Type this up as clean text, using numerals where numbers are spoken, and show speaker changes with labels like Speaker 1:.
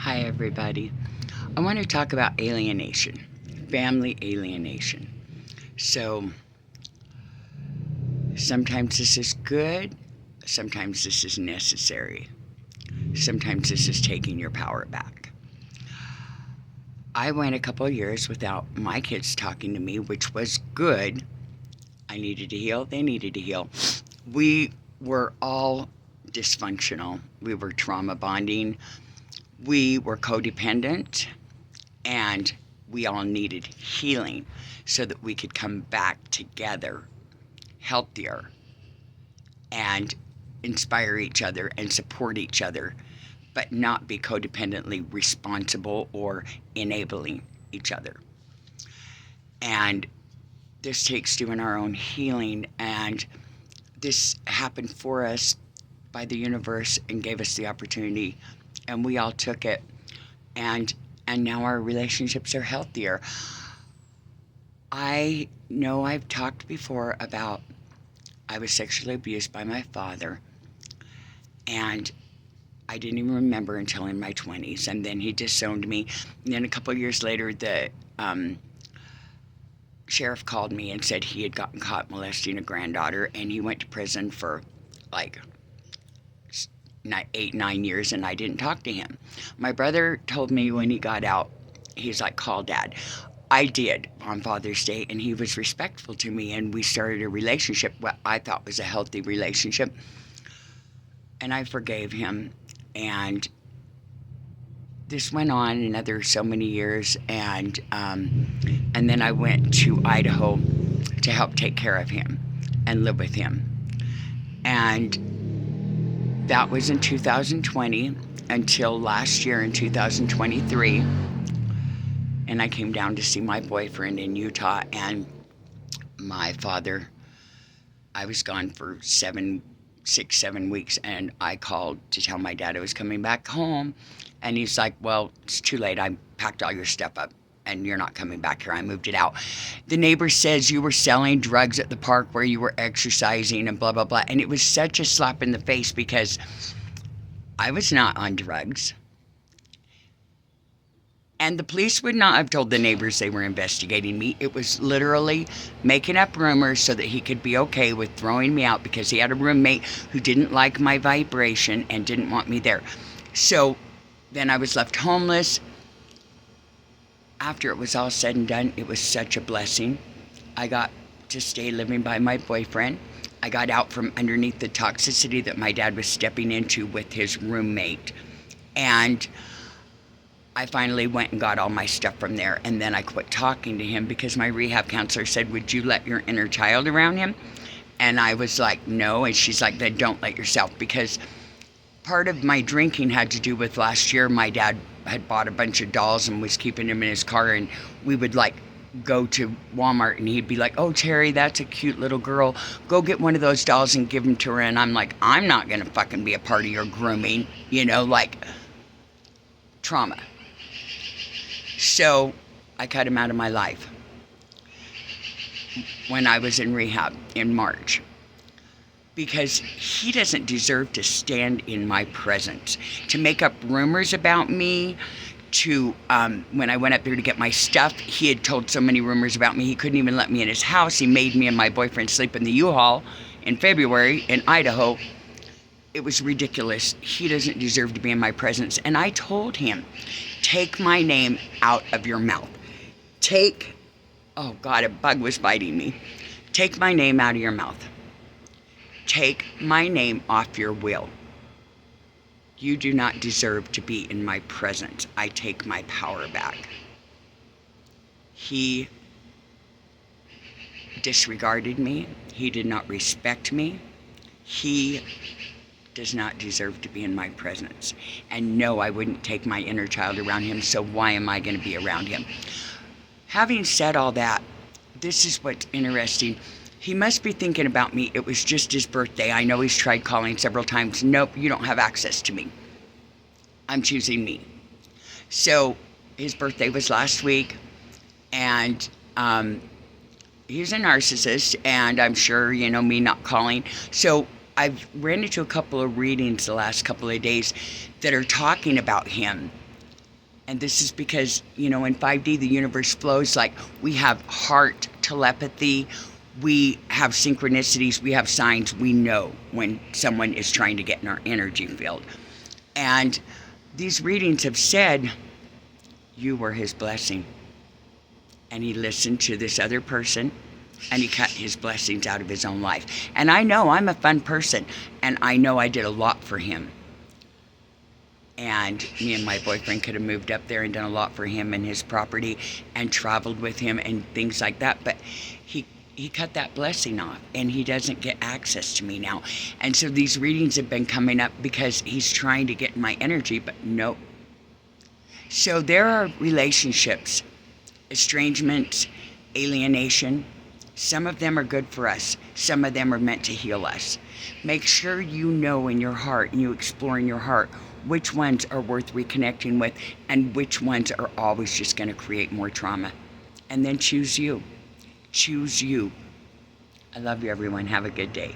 Speaker 1: Hi, everybody. I want to talk about alienation, family alienation. So, sometimes this is good, sometimes this is necessary, sometimes this is taking your power back. I went a couple of years without my kids talking to me, which was good. I needed to heal, they needed to heal. We were all dysfunctional, we were trauma bonding, we were codependent, and we all needed healing so that we could come back together healthier and inspire each other and support each other, but not be codependently responsible or enabling each other. And this takes doing our own healing, and this happened for us by the universe and gave us the opportunity, and we all took it, and now our relationships are healthier. I know I've talked before about I was sexually abused by my father, and I didn't even remember until in my 20s, and then he disowned me. And then a couple of years later, the sheriff called me and said he had gotten caught molesting a granddaughter, and he went to prison for like 8-9 years, and I didn't talk to him. My brother told me when he got out, he's like, call Dad. I did on Father's Day, and he was respectful to me, and we started a relationship, what I thought was a healthy relationship, and I forgave him. And this went on another so many years, and then I went to Idaho to help take care of him and live with him. And that was in 2020 until last year in 2023. And I came down to see my boyfriend in Utah, and my father, I was gone for 6-7 weeks, and I called to tell my dad I was coming back home, and he's like, well, it's too late. I packed all your stuff up, and you're not coming back here. I moved it out. The neighbor says you were selling drugs at the park where you were exercising and blah, blah, blah, and it was such a slap in the face because I was not on drugs. And the police would not have told the neighbors they were investigating me. It was literally making up rumors so that he could be okay with throwing me out because he had a roommate who didn't like my vibration and didn't want me there. So then I was left homeless. After it was all said and done, it was such a blessing. I got to stay living by my boyfriend. I got out from underneath the toxicity that my dad was stepping into with his roommate. And I finally went and got all my stuff from there, and then I quit talking to him because my rehab counselor said, would you let your inner child around him? And I was like, no. And she's like, then don't let yourself, because part of my drinking had to do with last year. My dad had bought a bunch of dolls and was keeping them in his car, and we would like go to Walmart and he'd be like, oh, Terry, that's a cute little girl. Go get one of those dolls and give them to her. And I'm like, I'm not going to fucking be a part of your grooming, like trauma. So I cut him out of my life when I was in rehab in March, because he doesn't deserve to stand in my presence, to make up rumors about me, to, when I went up there to get my stuff, he had told so many rumors about me, he couldn't even let me in his house. He made me and my boyfriend sleep in the U-Haul in February in Idaho. It was ridiculous. He doesn't deserve to be in my presence. And I told him, take my name out of your mouth. Oh God, a bug was biting me. Take my name out of your mouth. Take my name off your will. You do not deserve to be in my presence. I take my power back. He disregarded me. He did not respect me. He does not deserve to be in my presence. And no, I wouldn't take my inner child around him, so why am I going to be around him? Having said all that, this is what's interesting. He must be thinking about me. It was just his birthday. I know he's tried calling several times. Nope, you don't have access to me. I'm choosing me. So his birthday was last week, and he's a narcissist, and I'm sure, me not calling. So I've ran into a couple of readings the last couple of days that are talking about him And this is because, in 5D, the universe flows like we have heart telepathy, we have synchronicities, we have signs, we know when someone is trying to get in our energy field. And these readings have said you were his blessing. And he listened to this other person and he cut his blessings out of his own life. And I know I'm a fun person, and I know I did a lot for him. And me and my boyfriend could have moved up there and done a lot for him and his property and traveled with him and things like that. But he cut that blessing off, and he doesn't get access to me now. And so these readings have been coming up because he's trying to get in my energy, but nope. So there are relationships, estrangements, alienation. Some of them are good for us. Some of them are meant to heal us. Make sure you know in your heart, and you explore in your heart, which ones are worth reconnecting with and which ones are always just going to create more trauma. And then choose you. Choose you. I love you, everyone. Have a good day.